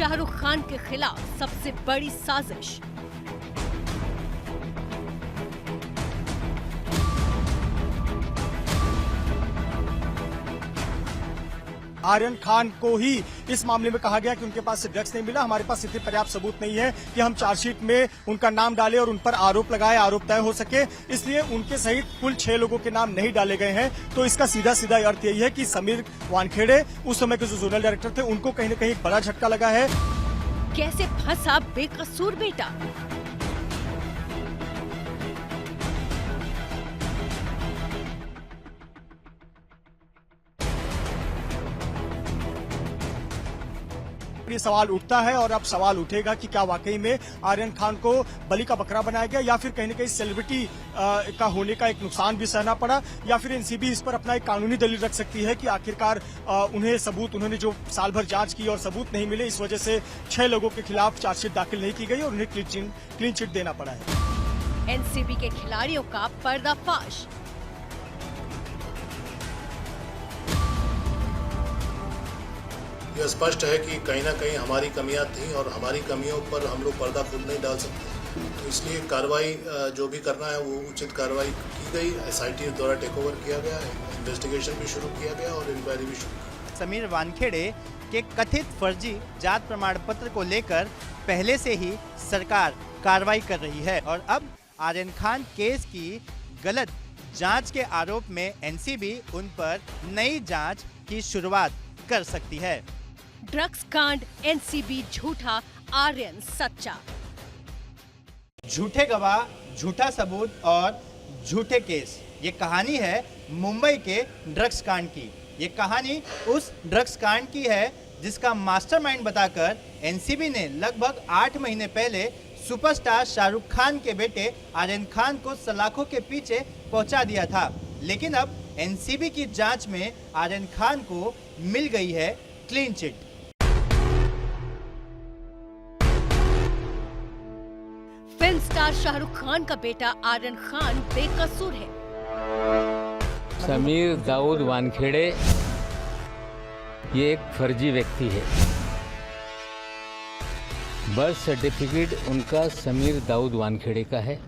शाहरुख खान के खिलाफ सबसे बड़ी साजिश। आर्यन खान को ही इस मामले में कहा गया कि उनके पास से ड्रग्स नहीं मिला, हमारे पास इतने पर्याप्त सबूत नहीं है कि हम चार्जशीट में उनका नाम डालें और उन पर आरोप लगाए, आरोप तय हो सके, इसलिए उनके सहित कुल 6 लोगों के नाम नहीं डाले गए हैं। तो इसका सीधा सीधा अर्थ यही है कि समीर वानखेड़े उस समय के जो जोनल डायरेक्टर थे उनको कहीं न कहीं बड़ा झटका लगा है। कैसे फंसा बेकसूर बेटा? ये सवाल उठता है और अब सवाल उठेगा कि क्या वाकई में आर्यन खान को बलि का बकरा बनाया गया या फिर कहीं न कहीं सेलिब्रिटी का होने का एक नुकसान भी सहना पड़ा, या फिर एनसीबी इस पर अपना एक कानूनी दलील रख सकती है कि आखिरकार उन्हें सबूत, उन्होंने जो साल भर जांच की और सबूत नहीं मिले, इस वजह से 6 लोगों के खिलाफ चार्जशीट दाखिल नहीं की गई और उन्हें क्लीन चिट देना पड़ा है। एनसीबी के खिलाड़ियों का पर्दाफाश। यह स्पष्ट है कि कहीं ना कहीं हमारी कमियां थी और हमारी कमियों पर हम लोग पर्दा खुद नहीं डाल सकते, तो इसलिए कार्रवाई जो भी करना है वो उचित कार्रवाई की गई। एसआईटी द्वारा टेक ओवर किया गया, इन्वेस्टिगेशन भी शुरू किया गया और इंक्वायरी भी शुरू। समीर वानखेड़े के कथित फर्जी जात प्रमाण पत्र को लेकर पहले से ही सरकार कार्रवाई कर रही है और अब आर्यन खान केस की गलत जांच के आरोप में एनसीबी उन पर नई जांच की शुरुआत कर सकती है। ड्रग्स कांड, एनसीबी झूठा, आर्यन सच्चा। झूठे गवाह, झूठा सबूत और झूठे केस, ये कहानी है मुंबई के ड्रग्स कांड की। ये कहानी उस ड्रग्स कांड की है जिसका मास्टरमाइंड बताकर एनसीबी ने लगभग 8 महीने पहले सुपरस्टार शाहरुख खान के बेटे आर्यन खान को सलाखों के पीछे पहुंचा दिया था। लेकिन अब एनसीबी की जांच में आर्यन खान को मिल गई है clean chit. Film star Shahrukh Khan का बेटा आर्यन खान बेकसूर है। समीर दाऊद वानखेड़े ये एक फर्जी व्यक्ति है। बर्थ सर्टिफिकेट उनका समीर दाऊद वानखेड़े का है।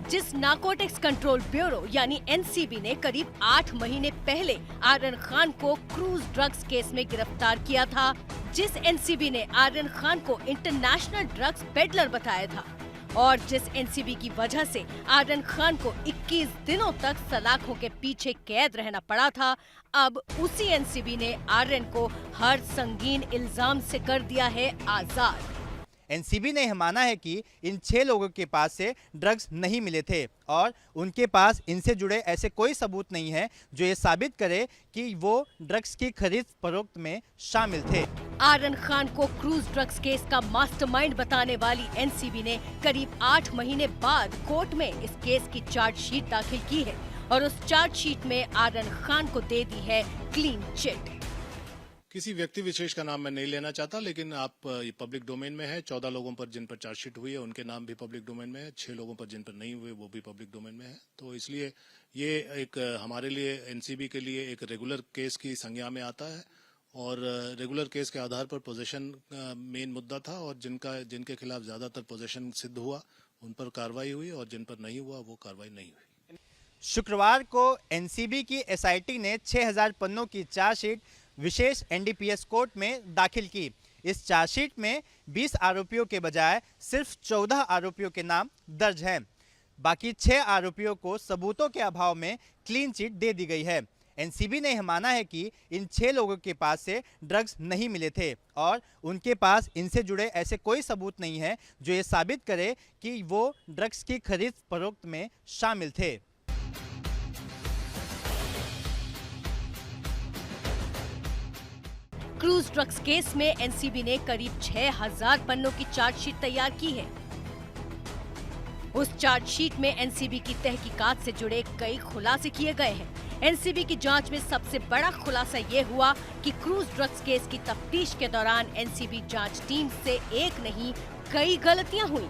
जिस नारकोटिक्स कंट्रोल ब्यूरो यानी एनसीबी ने करीब 8 महीने पहले आर्यन खान को क्रूज ड्रग्स केस में गिरफ्तार किया था, जिस एनसीबी ने आर्यन खान को इंटरनेशनल ड्रग्स पेडलर बताया था और जिस एनसीबी की वजह से आर्यन खान को 21 दिनों तक सलाखों के पीछे कैद रहना पड़ा था, अब उसी एनसीबी ने आर्यन को हर संगीन इल्जाम से कर दिया है आजाद। एनसीबी ने यह माना है कि इन 6 लोगों के पास से ड्रग्स नहीं मिले थे और उनके पास इनसे जुड़े ऐसे कोई सबूत नहीं है जो ये साबित करे कि वो ड्रग्स की खरीद फरोख्त में शामिल थे। आर्यन खान को क्रूज ड्रग्स केस का मास्टरमाइंड बताने वाली एनसीबी ने करीब 8 महीने बाद कोर्ट में इस केस की चार्जशीट दाखिल की है और उस चार्जशीट में आर्यन खान को दे दी है क्लीन चिट। किसी व्यक्ति विशेष का नाम मैं नहीं लेना चाहता, लेकिन आप ये पब्लिक डोमेन में है। 14 लोगों पर जिन पर चार्जशीट हुई है उनके नाम भी पब्लिक डोमेन में है। 6 लोगों पर जिन पर नहीं हुए वो भी पब्लिक डोमेन में है। तो इसलिए ये एक हमारे लिए, एनसीबी के लिए एक रेगुलर केस की संज्ञा में आता है और रेगुलर केस के आधार पर पोजेशन मेन मुद्दा था और जिनके खिलाफ ज्यादातर पोजेशन सिद्ध हुआ उन पर कार्रवाई हुई और जिन पर नहीं हुआ वो कार्रवाई नहीं हुई। शुक्रवार को एनसीबी की एसआईटी ने 6000 पन्नों की चार्जशीट विशेष एनडीपीएस कोर्ट में दाखिल की। इस चार्जशीट में 20 आरोपियों के बजाय सिर्फ 14 आरोपियों के नाम दर्ज हैं। बाकी 6 आरोपियों को सबूतों के अभाव में क्लीन चिट दे दी गई है। एनसीबी ने यह माना है कि इन 6 लोगों के पास से ड्रग्स नहीं मिले थे और उनके पास इनसे जुड़े ऐसे कोई सबूत नहीं है जो ये साबित करे कि वो ड्रग्स की खरीद फरोख्त में शामिल थे। क्रूज ड्रग्स केस में एनसीबी ने करीब 6000 पन्नों की चार्जशीट तैयार की है। उस चार्जशीट में एनसीबी की तहकीकात से जुड़े कई खुलासे किए गए हैं। एनसीबी की जांच में सबसे बड़ा खुलासा ये हुआ कि क्रूज ड्रग्स केस की तफ्तीश के दौरान एनसीबी जांच टीम से एक नहीं कई गलतियां हुई।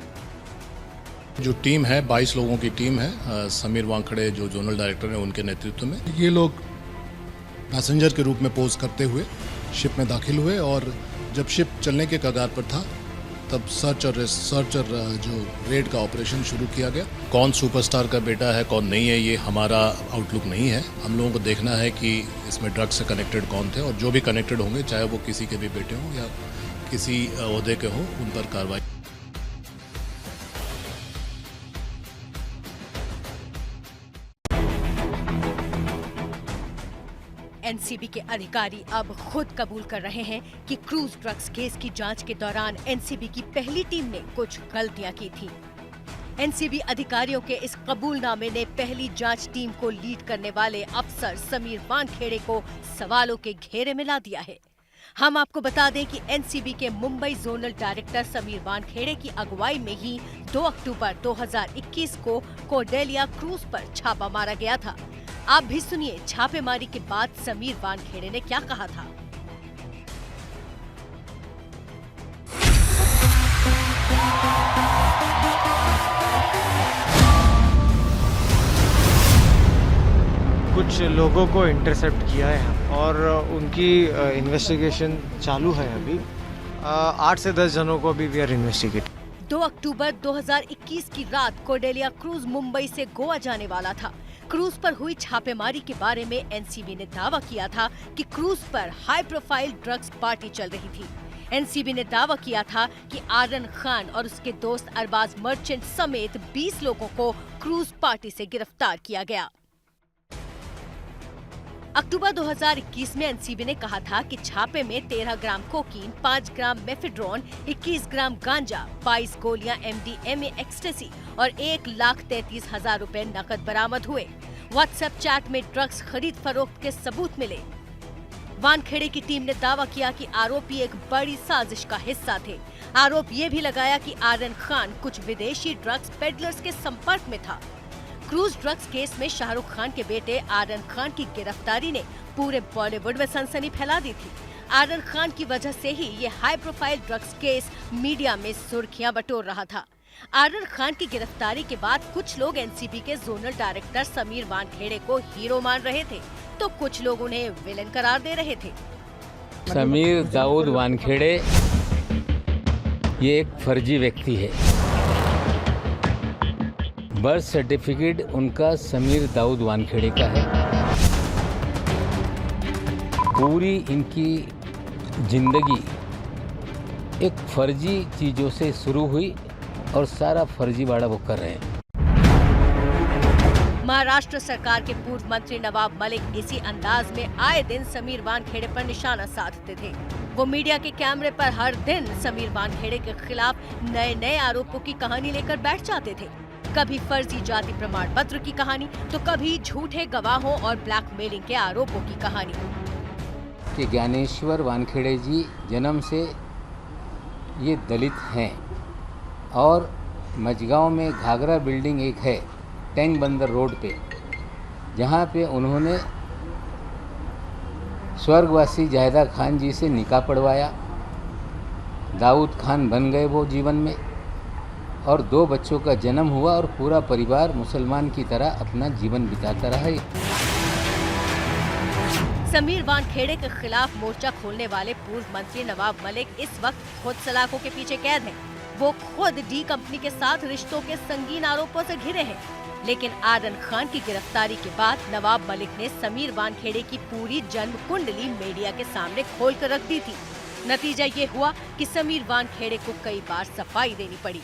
जो टीम है 22 लोगों की टीम है, समीर वानखेड़े जो जोनल डायरेक्टर है उनके नेतृत्व में, ये लोग पैसेंजर के रूप में पोज करते हुए शिप में दाखिल हुए और जब शिप चलने के कगार पर था तब सर्च और जो रेड का ऑपरेशन शुरू किया गया। कौन सुपरस्टार का बेटा है कौन नहीं है ये हमारा आउटलुक नहीं है। हम लोगों को देखना है कि इसमें ड्रग्स से कनेक्टेड कौन थे और जो भी कनेक्टेड होंगे चाहे वो किसी के भी बेटे हों या किसी ओहदे के हों उन पर कार्रवाई। एनसीबी के अधिकारी अब खुद कबूल कर रहे हैं कि क्रूज ड्रग्स केस की जांच के दौरान एनसीबी की पहली टीम ने कुछ गलतियां की थी। एनसीबी अधिकारियों के इस कबूलनामे ने पहली जांच टीम को लीड करने वाले अफसर समीर वानखेड़े को सवालों के घेरे में ला दिया है। हम आपको बता दें कि एनसीबी के मुंबई जोनल डायरेक्टर समीर वानखेड़े की अगुवाई में ही 2 अक्टूबर 2021 को कोर्डेलिया क्रूज पर छापा मारा गया था। आप भी सुनिए छापेमारी के बाद समीर वानखेड़े ने क्या कहा था। कुछ लोगों को इंटरसेप्ट किया है और उनकी इन्वेस्टिगेशन चालू है। अभी 8 से 10 जनों को अभी वी आर इन्वेस्टिगेटिंग। 2 अक्टूबर 2021 की रात कोर्डेलिया क्रूज मुंबई से गोवा जाने वाला था। क्रूज पर हुई छापेमारी के बारे में एनसीबी ने दावा किया था कि क्रूज पर हाई प्रोफाइल ड्रग्स पार्टी चल रही थी। एनसीबी ने दावा किया था कि आर्यन खान और उसके दोस्त अरबाज मर्चेंट समेत 20 लोगों को क्रूज पार्टी से गिरफ्तार किया गया। अक्टूबर 2021 में एनसीबी ने कहा था कि छापे में 13 ग्राम कोकीन, 5 ग्राम मेफेड्रोन, 21 ग्राम गांजा, 22 गोलियां MDMA एक्सटेसी और 1,33,000 रुपए नकद बरामद हुए। व्हाट्सएप चैट में ड्रग्स खरीद फरोख्त के सबूत मिले। वानखेड़े की टीम ने दावा किया कि आरोपी एक बड़ी साजिश का हिस्सा थे। आरोप ये भी लगाया कि आर्यन खान कुछ विदेशी ड्रग्स पेडलर्स के संपर्क में था। क्रूज ड्रग्स केस में शाहरुख खान के बेटे आर्यन खान की गिरफ्तारी ने पूरे बॉलीवुड में सनसनी फैला दी थी। आर्यन खान की वजह से ही ये high profile drugs case media में सुर्खियां बटोर रहा था। आर्यन खान की गिरफ्तारी के बाद कुछ लोग एनसीबी के जोनल डायरेक्टर समीर वानखेड़े को हीरो मान रहे थे, तो कुछ लोग उन्हें विलेन करार दे रहे थे। समीर दाऊद वानखेड़े ये एक फर्जी व्यक्ति है। बर्थ सर्टिफिकेट उनका समीर दाऊद वानखेड़े का है। पूरी इनकी जिंदगी एक फर्जी चीज़ों से शुरू हुई और सारा फर्जीवाड़ा वो कर रहे हैं। महाराष्ट्र सरकार के पूर्व मंत्री नवाब मलिक इसी अंदाज में आए दिन समीर वानखेड़े पर निशाना साधते थे। वो मीडिया के कैमरे पर हर दिन समीर वानखेड़े के खिलाफ नए नए आरोपों की कहानी लेकर बैठ जाते थे। कभी फर्जी जाति प्रमाण पत्र की कहानी, तो कभी झूठे गवाहों और ब्लैकमेलिंग के आरोपों की कहानी। कि ज्ञानेश्वर वानखेड़े जी जन्म से ये दलित हैं और मजगांव में घाघरा बिल्डिंग एक है टैंक बंदर रोड पे, जहाँ पे उन्होंने स्वर्गवासी जाहिदा खान जी से निकाह पढ़वाया। दाऊद खान बन गए वो जीवन में और 2 बच्चों का जन्म हुआ और पूरा परिवार मुसलमान की तरह अपना जीवन बिताता रहा। समीर वानखेड़े के खिलाफ मोर्चा खोलने वाले पूर्व मंत्री नवाब मलिक इस वक्त खुद सलाखों के पीछे कैद हैं। वो खुद डी कंपनी के साथ रिश्तों के संगीन आरोपों से घिरे हैं। लेकिन आर्यन खान की गिरफ्तारी के बाद नवाब मलिक ने समीर वानखेड़े की पूरी जन्म कुंडली मीडिया के सामने खोल कर रख दी थी। नतीजा ये हुआ कि समीर वानखेड़े को कई बार सफाई देनी पड़ी।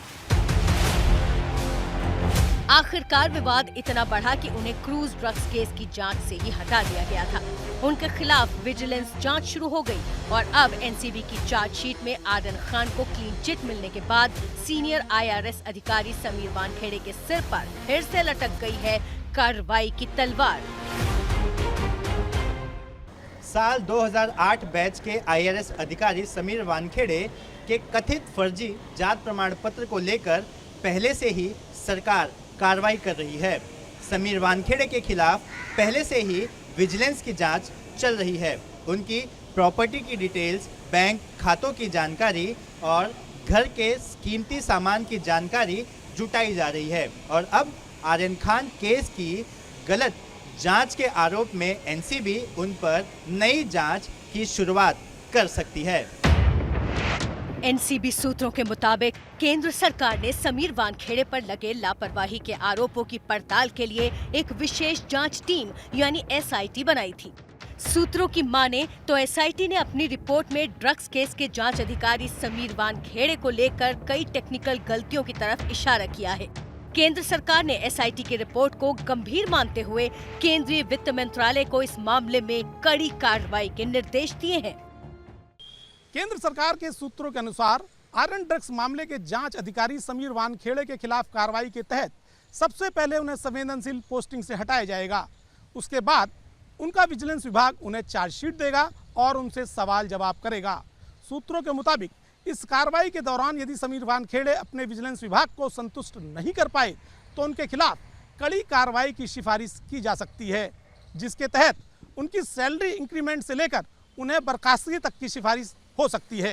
आखिरकार विवाद इतना बढ़ा कि उन्हें क्रूज ड्रग्स केस की जांच से ही हटा दिया गया था। उनके खिलाफ विजिलेंस जांच शुरू हो गई और अब एनसीबी की चार्जशीट में आर्यन खान को क्लीन चिट मिलने के बाद सीनियर IRS अधिकारी समीर वानखेड़े के सिर पर फिर से लटक गई है कार्रवाई की तलवार। साल 2008 बैच के IRS अधिकारी समीर वानखेड़े के कथित फर्जी जात प्रमाण पत्र को लेकर पहले से ही सरकार कार्रवाई कर रही है। समीर वानखेड़े के खिलाफ पहले से ही विजिलेंस की जांच चल रही है। उनकी प्रॉपर्टी की डिटेल्स, बैंक खातों की जानकारी और घर के कीमती सामान की जानकारी जुटाई जा रही है। और अब आर्यन खान केस की गलत जांच के आरोप में एनसीबी उन पर नई जांच की शुरुआत कर सकती है। एनसीबी सूत्रों के मुताबिक केंद्र सरकार ने समीर वानखेड़े पर लगे लापरवाही के आरोपों की पड़ताल के लिए एक विशेष जांच टीम यानी एसआईटी बनाई थी। सूत्रों की माने तो एसआईटी ने अपनी रिपोर्ट में ड्रग्स केस के जांच अधिकारी समीर वानखेड़े को लेकर कई टेक्निकल गलतियों की तरफ इशारा किया है। केंद्र सरकार ने एसआईटी की रिपोर्ट को गंभीर मानते हुए केंद्रीय वित्त मंत्रालय को इस मामले में कड़ी कार्रवाई के निर्देश दिए हैं। केंद्र सरकार के सूत्रों के अनुसार आयरन ड्रग्स मामले के जांच अधिकारी समीर वानखेड़े के खिलाफ कार्रवाई के तहत सबसे पहले उन्हें संवेदनशील पोस्टिंग से हटाया जाएगा। उसके बाद उनका विजिलेंस विभाग उन्हें चार्जशीट देगा और उनसे सवाल जवाब करेगा। सूत्रों के मुताबिक इस कार्रवाई के दौरान यदि समीर वानखेड़े अपने विजिलेंस विभाग को संतुष्ट नहीं कर पाए तो उनके खिलाफ कड़ी कार्रवाई की सिफारिश की जा सकती है, जिसके तहत उनकी सैलरी इंक्रीमेंट से लेकर उन्हें बर्खास्तगी तक की सिफारिश हो सकती है।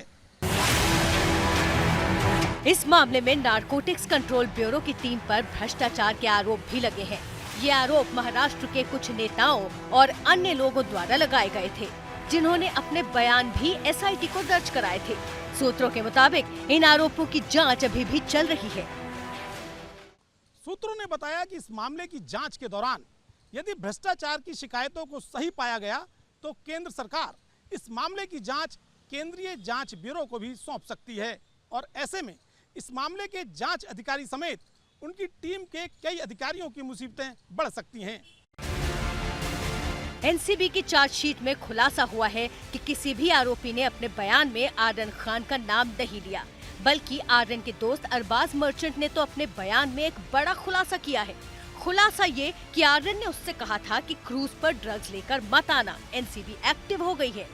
इस मामले में नारकोटिक्स कंट्रोल ब्यूरो की टीम पर भ्रष्टाचार के आरोप भी लगे हैं। ये आरोप महाराष्ट्र के कुछ नेताओं और अन्य लोगों द्वारा लगाए गए थे, जिन्होंने अपने बयान भी एसआईटी को दर्ज कराए थे। सूत्रों के मुताबिक इन आरोपों की जांच अभी भी चल रही है। सूत्रों ने बताया कि इस मामले की जांच के दौरान यदि भ्रष्टाचार की शिकायतों को सही पाया गया तो केंद्र सरकार इस मामले की जांच केंद्रीय जांच ब्यूरो को भी सौंप सकती है और ऐसे में इस मामले के जांच अधिकारी समेत उनकी टीम के कई अधिकारियों की मुसीबतें बढ़ सकती हैं। एनसीबी की चार्जशीट में खुलासा हुआ है कि किसी भी आरोपी ने अपने बयान में आर्यन खान का नाम नहीं लिया, बल्कि आर्यन के दोस्त अरबाज मर्चेंट ने तो अपने बयान में एक बड़ा खुलासा किया है। खुलासा ये कि आर्यन ने उससे कहा था कि क्रूज पर ड्रग्स लेकर मत आना। एनसीबी एक्टिव हो गई है।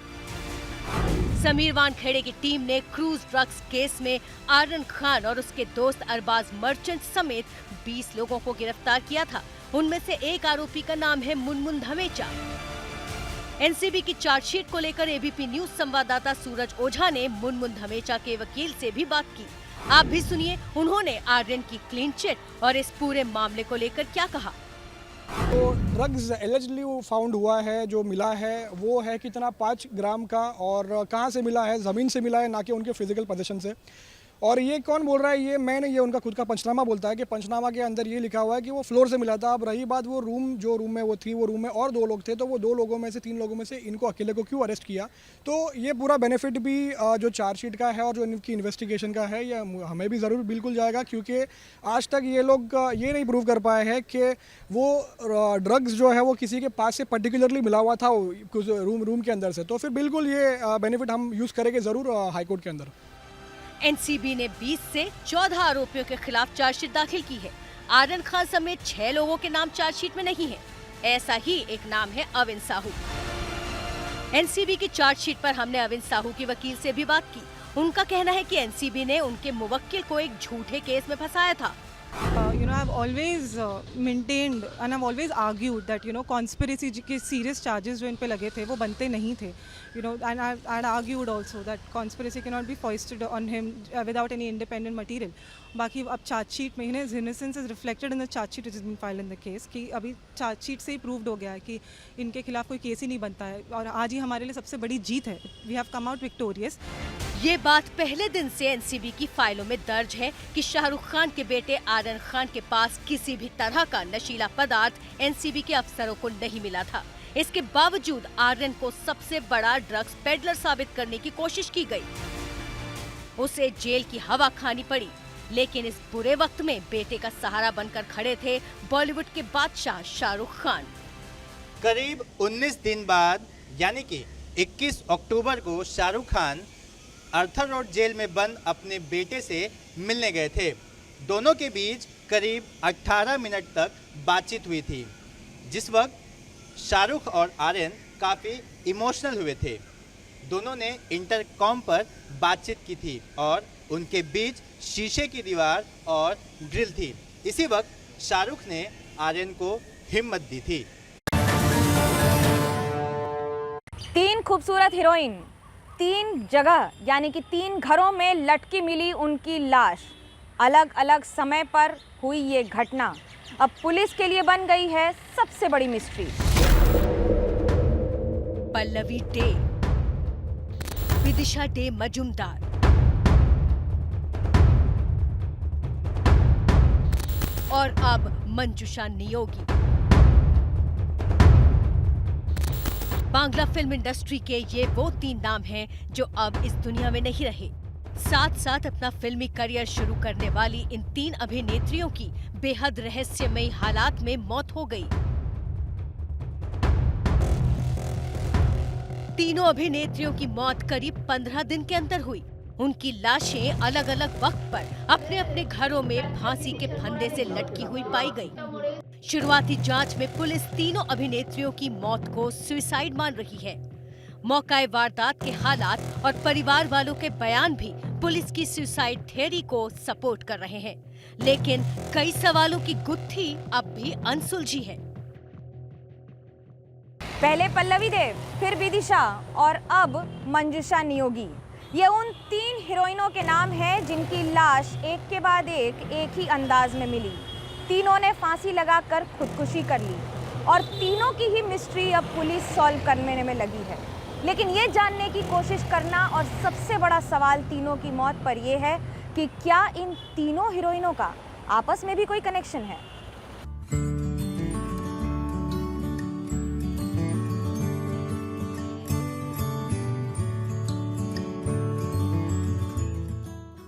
समीर वानखेड़े की टीम ने क्रूज ड्रग्स केस में आर्यन खान और उसके दोस्त अरबाज मर्चेंट समेत 20 लोगों को गिरफ्तार किया था। उनमें से एक आरोपी का नाम है मुनमुन धमेचा। एनसीबी की चार्जशीट को लेकर एबीपी न्यूज संवाददाता सूरज ओझा ने मुनमुन धमेचा के वकील से भी बात की। आप भी सुनिए उन्होंने आर्यन की क्लीन चिट और इस पूरे मामले को लेकर क्या कहा। तो ड्रग्स एलिजिडली फाउंड हुआ है, जो मिला है वो है कितना 5 ग्राम का, और कहाँ से मिला है, ज़मीन से मिला है, ना कि उनके फिजिकल पोजीशन से। और ये कौन बोल रहा है, ये मैं नहीं, ये उनका खुद का पंचनामा बोलता है कि पंचनामा के अंदर ये लिखा हुआ है कि वो फ्लोर से मिला था। अब रही बात वो रूम, जो रूम में वो थी, वो रूम में और 2 लोग थे, तो वो 2 लोगों में से 3 लोगों में से इनको अकेले को क्यों अरेस्ट किया। तो ये पूरा बेनिफिट भी जो चार्जशीट का है और जो इनकी इन्वेस्टिगेशन का है, ये हमें भी ज़रूर बिल्कुल जाएगा, क्योंकि आज तक ये लोग ये नहीं प्रूव कर पाए हैं कि वो ड्रग्स जो है वो किसी के पास से पर्टिकुलरली मिला हुआ था रूम के अंदर से। तो फिर बिल्कुल ये बेनिफिट हम यूज़ करेंगे ज़रूर हाईकोर्ट के अंदर। एनसीबी ने 20 से 14 आरोपियों के खिलाफ चार्जशीट दाखिल की है। आर्यन खान समेत 6 लोगों के नाम चार्जशीट में नहीं है। ऐसा ही एक नाम है अविन साहू। एनसीबी की चार्जशीट पर हमने अविन साहू की वकील से भी बात की। उनका कहना है कि एनसीबी ने उनके मुवक्किल को एक झूठे केस में फंसाया था। I've always maintained and I've always argued that conspiracy के serious charges जो इन पे लगे थे वो बनते नहीं थे, and I'd argued also that conspiracy cannot be foisted on him without any independent material. बाकी अब चार्जशीट में his innocence is reflected in the charge sheet which has been filed in the case कि अभी chargesheet से he proved हो गया है कि इनके खिलाफ कोई केस ही नहीं बनता है और आज ही हमारे लिए सबसे बड़ी जीत है। We have come out victorious. ये बात पहले दिन से एनसीबी की फाइलों में दर्ज है कि शाहरुख खान के बेटे आर्यन खान के पास किसी भी तरह का नशीला पदार्थ एनसीबी के अफसरों को नहीं मिला था। इसके बावजूद आर्यन को सबसे बड़ा ड्रग्स पेडलर साबित करने की कोशिश की गई। उसे जेल की हवा खानी पड़ी, लेकिन इस बुरे वक्त में बेटे का सहारा बनकर खड़े थे बॉलीवुड के बादशाह शाहरुख खान। करीब 19 दिन बाद यानी कि 21 अक्टूबर को शाहरुख खान अर्थर रोड जेल में बंद अपने बेटे से मिलने गए थे। दोनों के बीच करीब 18 मिनट तक बातचीत हुई थी, जिस वक्त शाहरुख और आर्यन काफ़ी इमोशनल हुए थे। दोनों ने इंटरकॉम पर बातचीत की थी और उनके बीच शीशे की दीवार और ग्रिल थी। इसी वक्त शाहरुख ने आर्यन को हिम्मत दी थी। 3 खूबसूरत हीरोइन 3 जगह यानी कि 3 घरों में लटकी मिली उनकी लाश। अलग अलग समय पर हुई ये घटना अब पुलिस के लिए बन गई है सबसे बड़ी mystery. Pallavi day Vidisha day Majumdar, और अब मंजुषा नियोगी। बांग्ला फिल्म इंडस्ट्री के ये वो 3 नाम हैं जो अब इस दुनिया में नहीं रहे। साथ साथ अपना फिल्मी करियर शुरू करने वाली इन 3 अभिनेत्रियों की बेहद रहस्यमयी हालात में मौत हो गई। तीनों अभिनेत्रियों की मौत करीब 15 दिन के अंदर हुई। उनकी लाशें अलग अलग वक्त पर अपने अपने घरों में फांसी के फंदे से लटकी हुई पाई गई। शुरुआती जांच में पुलिस तीनों अभिनेत्रियों की मौत को सुसाइड मान रही है। मौकाए वारदात के हालात और परिवार वालों के बयान भी पुलिस की सुसाइड थ्योरी को सपोर्ट कर रहे हैं, लेकिन कई सवालों की गुत्थी अब भी अनसुलझी है। पहले पल्लवी देव, फिर विदिशा और अब मंजुषा नियोगी। ये उन 3 हीरोइनों के नाम हैं जिनकी लाश एक के बाद एक ही अंदाज में मिली। तीनों ने फांसी लगाकर खुदकुशी कर ली और तीनों की ही मिस्ट्री अब पुलिस सॉल्व करने में लगी है। लेकिन ये जानने की कोशिश करना और सबसे बड़ा सवाल तीनों की मौत पर यह है कि क्या इन तीनों हीरोइनों का आपस में भी कोई कनेक्शन है।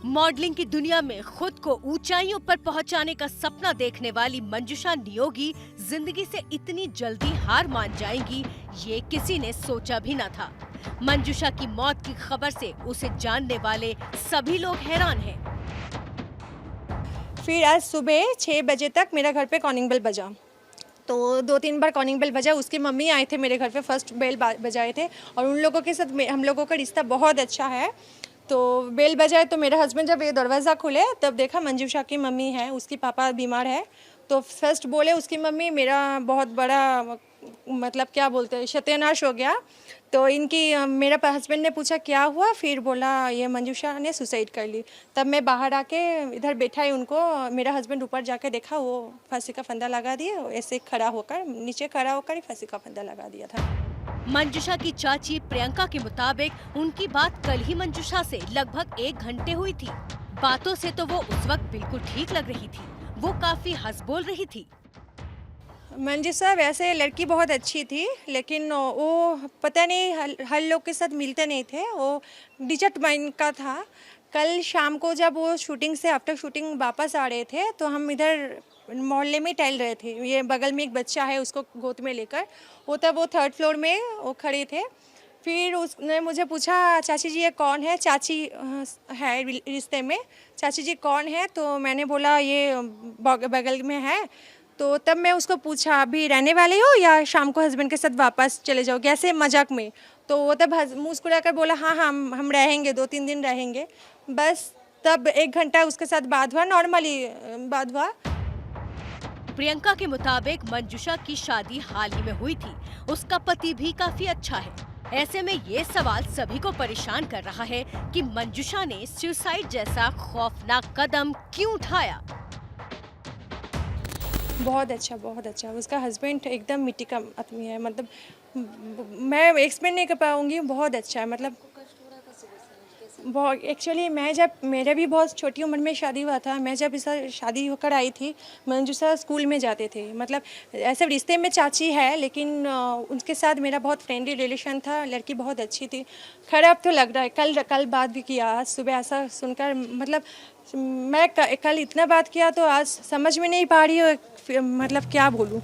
मॉडलिंग की दुनिया में खुद को ऊंचाइयों पर पहुंचाने का सपना देखने वाली मंजुषा नियोगी जिंदगी से इतनी जल्दी हार मान जाएंगी, ये किसी ने सोचा भी न था। मंजुषा की मौत की खबर से उसे जानने वाले सभी लोग हैरान हैं। फिर आज सुबह 6 बजे तक मेरा घर पे कॉलिंग बेल बजा, तो 2-3 बार कॉलिंग बेल बजा। उसकी मम्मी आए थे मेरे घर पे, फर्स्ट बेल बजाए थे और उन लोगों के साथ हम लोगों का रिश्ता बहुत अच्छा है। तो बेल बजाए तो मेरा हस्बैंड जब ये दरवाज़ा खुले तब देखा मंजुषा की मम्मी है, उसकी पापा बीमार है। तो फर्स्ट बोले उसकी मम्मी मेरा बहुत बड़ा मतलब क्या बोलते हैं सत्यानाश हो गया। तो इनकी मेरा हस्बैंड ने पूछा क्या हुआ, फिर बोला ये मंजुषा ने सुसाइड कर ली। तब मैं बाहर आके इधर बैठा ही उनको, मेरा हस्बैंड ऊपर जाके देखा वो फांसी का फंदा लगा दिए, ऐसे खड़ा होकर नीचे खड़ा होकर ही फांसी का फंदा लगा दिया था। मंजुषा की चाची प्रियंका के मुताबिक उनकी बात कल ही मंजुषा से लगभग 1 घंटे हुई थी। बातों से तो वो उस वक्त बिल्कुल ठीक लग रही थी, वो काफी हंस बोल रही थी। मंजुषा वैसे लड़की बहुत अच्छी थी, लेकिन वो पता नहीं हर लोग के साथ मिलते नहीं थे, वो डिजर्ट माइंड का था। कल शाम को जब वो शूटिंग से आफ्टर शूटिंग वापस आ रहे थे तो हम इधर मोहल्ले में टहल रहे थे। ये बगल में एक बच्चा है, उसको गोद में लेकर वो 3rd फ्लोर में वो खड़े थे। फिर उसने मुझे पूछा चाची जी ये कौन है, चाची है रिश्ते में, चाची जी कौन है। तो मैंने बोला ये बगल में है। तो तब मैं उसको पूछा अभी रहने वाले हो या शाम को हस्बैंड के साथ वापस चले जाओगे, ऐसे मजाक में। तो वो तब मुस्कुरा कर बोला हाँ हम रहेंगे, 2-3 दिन रहेंगे बस। तब 1 घंटा उसके साथ बात हुआ, नॉर्मली बात हुआ। प्रियंका के मुताबिक मंजुषा की शादी हाल ही में हुई थी, उसका पति भी काफी अच्छा है। ऐसे में ये सवाल सभी को परेशान कर रहा है कि मंजुषा ने सुसाइड जैसा खौफनाक कदम क्यों उठाया। बहुत अच्छा। उसका हस्बैंड एकदम मिट्टी का आदमी है, मतलब मैं एक्सप्लेन नहीं कर पाऊँगी, बहुत अच्छा है। मतलब बहुत एक्चुअली मेरा भी बहुत छोटी उम्र में शादी हुआ था। मैं जब इस शादी होकर आई थी, मंजुषा स्कूल में जाते थे। मतलब ऐसे रिश्ते में चाची है, लेकिन उनके साथ मेरा बहुत फ्रेंडली रिलेशन था। लड़की बहुत अच्छी थी। खराब तो लग रहा है, कल बात भी किया, आज सुबह ऐसा सुनकर मतलब मैं कल इतना बात किया तो आज समझ में नहीं पा रही हूँ मतलब क्या बोलूँ।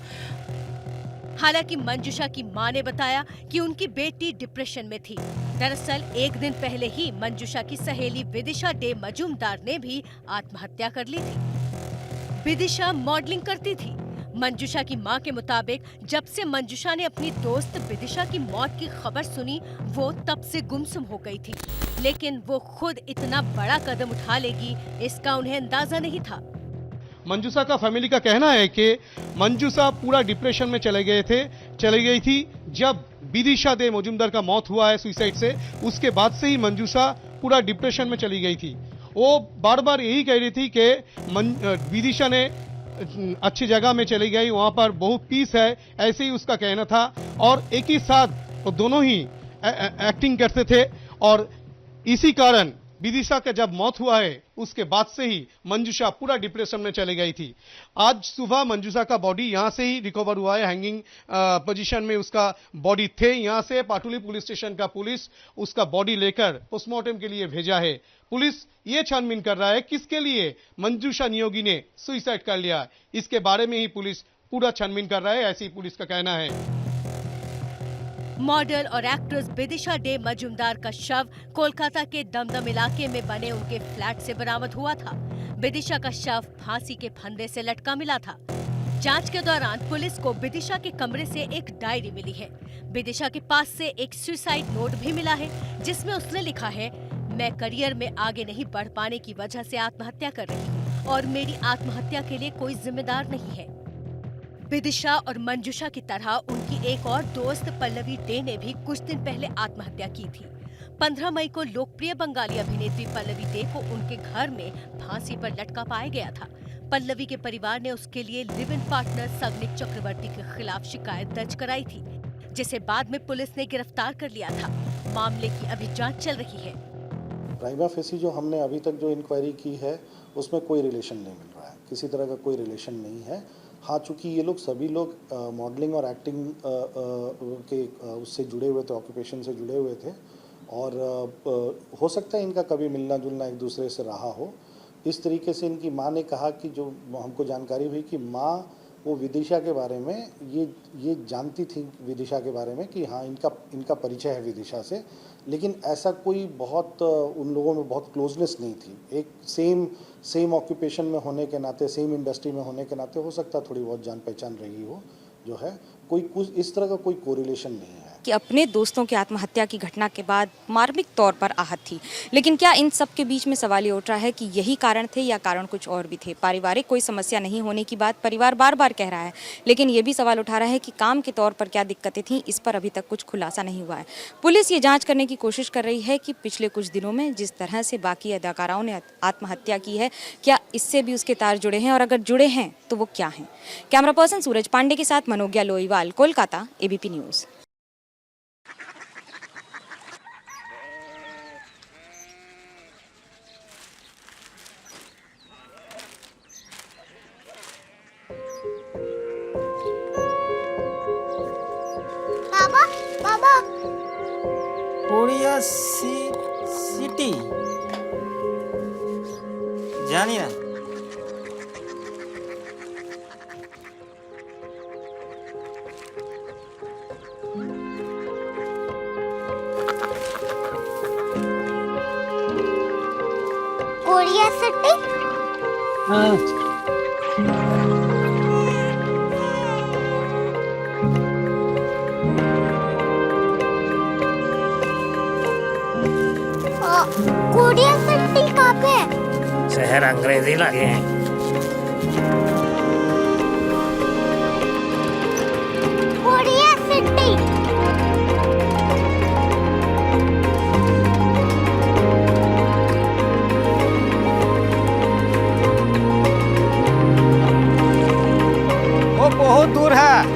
हालांकि मंजुषा की मां ने बताया कि उनकी बेटी डिप्रेशन में थी। दरअसल 1 दिन पहले ही मंजुषा की सहेली विदिशा डे मजूमदार ने भी आत्महत्या कर ली थी। विदिशा मॉडलिंग करती थी। मंजुषा की मां के मुताबिक जब से मंजुषा ने अपनी दोस्त विदिशा की मौत की खबर सुनी, वो तब से गुमसुम हो गई थी। लेकिन वो खुद इतना बड़ा कदम उठा लेगी, इसका उन्हें अंदाजा नहीं था। मंजुषा का फैमिली का कहना है कि मंजुषा पूरा डिप्रेशन में चली गई थी जब विदिशा डे मजूमदार का मौत हुआ है सुसाइड से। उसके बाद से ही मंजुषा पूरा डिप्रेशन में चली गई थी। वो बार बार यही कह रही थी कि विदिशा ने अच्छी जगह में चली गई, वहां पर बहुत पीस है, ऐसे ही उसका कहना था। और एक ही साथ वो दोनों ही एक्टिंग करते थे और इसी कारण विदिशा का जब मौत हुआ है उसके बाद से ही मंजूषा पूरा डिप्रेशन में चली गई थी। आज सुबह मंजूषा का बॉडी यहां से ही रिकवर हुआ है, हैंगिंग पोजीशन में उसका बॉडी थे। यहां से पाटुली पुलिस स्टेशन का पुलिस उसका बॉडी लेकर पोस्टमार्टम के लिए भेजा है। पुलिस ये छानबीन कर रहा है किसके लिए मंजूषा नियोगी ने सुसाइड कर लिया, इसके बारे में ही पुलिस पूरा छानबीन कर रहा है, ऐसी पुलिस का कहना है। मॉडल और एक्ट्रेस बिदिशा डे मजूमदार का शव कोलकाता के दमदम इलाके में बने उनके फ्लैट से बरामद हुआ था। बिदिशा का शव फांसी के फंदे से लटका मिला था। जांच के दौरान पुलिस को बिदिशा के कमरे से एक डायरी मिली है। बिदिशा के पास से एक सुसाइड नोट भी मिला है, जिसमें उसने लिखा है, मैं करियर में आगे नहीं बढ़ पाने की वजह से आत्महत्या कर रही हूँ और मेरी आत्महत्या के लिए कोई जिम्मेदार नहीं है। बिदिशा और मंजूषा की तरह उनकी एक और दोस्त पल्लवी डे ने भी कुछ दिन पहले आत्महत्या की थी। 15 मई को लोकप्रिय बंगाली अभिनेत्री पल्लवी डे को उनके घर में फांसी पर लटका पाया गया था। पल्लवी के परिवार ने उसके लिए लिव इन पार्टनर सगनिक चक्रवर्ती के खिलाफ शिकायत दर्ज कराई थी, जिसे बाद में पुलिस ने गिरफ्तार कर लिया था। मामले की अभी जांच चल रही है। प्राइमा फेसी जो हमने अभी तक जो इंक्वायरी की है उसमें कोई रिलेशन नहीं मिल रहा है, किसी तरह का कोई रिलेशन नहीं है। हाँ, चूँकि ये लोग सभी लोग मॉडलिंग और एक्टिंग के उससे जुड़े हुए थे, ऑक्यूपेशन से जुड़े हुए थे और हो सकता है इनका कभी मिलना जुलना एक दूसरे से रहा हो। इस तरीके से इनकी माँ ने कहा कि जो हमको जानकारी हुई कि माँ वो विदिशा के बारे में ये जानती थी विदिशा के बारे में कि हाँ इनका परिचय है विदिशा से, लेकिन ऐसा कोई बहुत उन लोगों में बहुत क्लोजनेस नहीं थी। एक सेम ऑक्यूपेशन में होने के नाते, सेम इंडस्ट्री में होने के नाते हो सकता थोड़ी बहुत जान पहचान रही हो, जो है कोई कुछ इस तरह का कोई कोरिलेशन नहीं है। कि अपने दोस्तों की आत्महत्या की घटना के बाद मार्मिक तौर पर आहत थी, लेकिन क्या इन सब के बीच में सवाल ये उठ रहा है कि यही कारण थे या कारण कुछ और भी थे। पारिवारिक कोई समस्या नहीं होने की बात परिवार बार बार कह रहा है, लेकिन ये भी सवाल उठा रहा है कि काम के तौर पर क्या दिक्कतें थीं, इस पर अभी तक कुछ खुलासा नहीं हुआ है। पुलिस ये जांच करने की कोशिश कर रही है कि पिछले कुछ दिनों में जिस तरह से बाकी अदाकाराओं ने आत्महत्या की है, क्या इससे भी उसके तार जुड़े हैं और अगर जुड़े हैं तो वो क्या हैं। कैमरा पर्सन सूरज पांडे के साथ Manogya Loiwal, Kolkata, ABP news. Korea city जानी ना। Korea city? हाँ। कोरिया सिटी कहाँ पे है? शहर अंग्रेजी लगे हैं। Korea city. वो बहुत दूर है।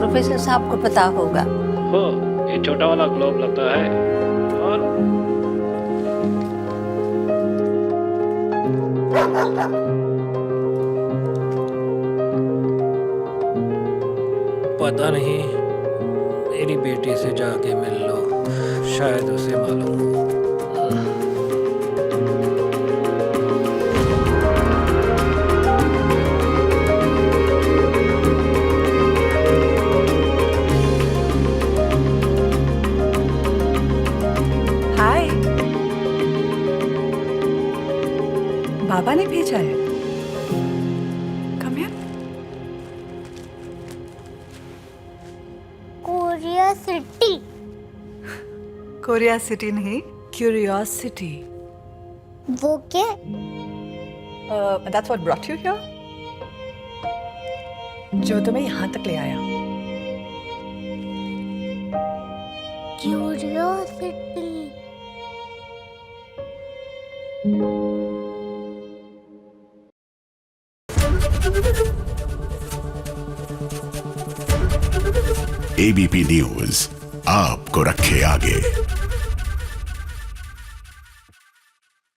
प्रोफेसर साहब को पता होगा। हो, ये छोटा वाला ग्लोब लगता है और पता नहीं, मेरी बेटी से जाके मिल लो, शायद उसे मालूम हो। बाबा ने भेजा है। Come here. क्यूरियोसिटी। क्यूरियोसिटी नहीं, क्यूरियोसिटी। वो क्या? That's what brought you here? जो तुम्हें यहाँ तक ले आया। क्यूरियोसिटी। एबीपी न्यूज आपको रखे आगे।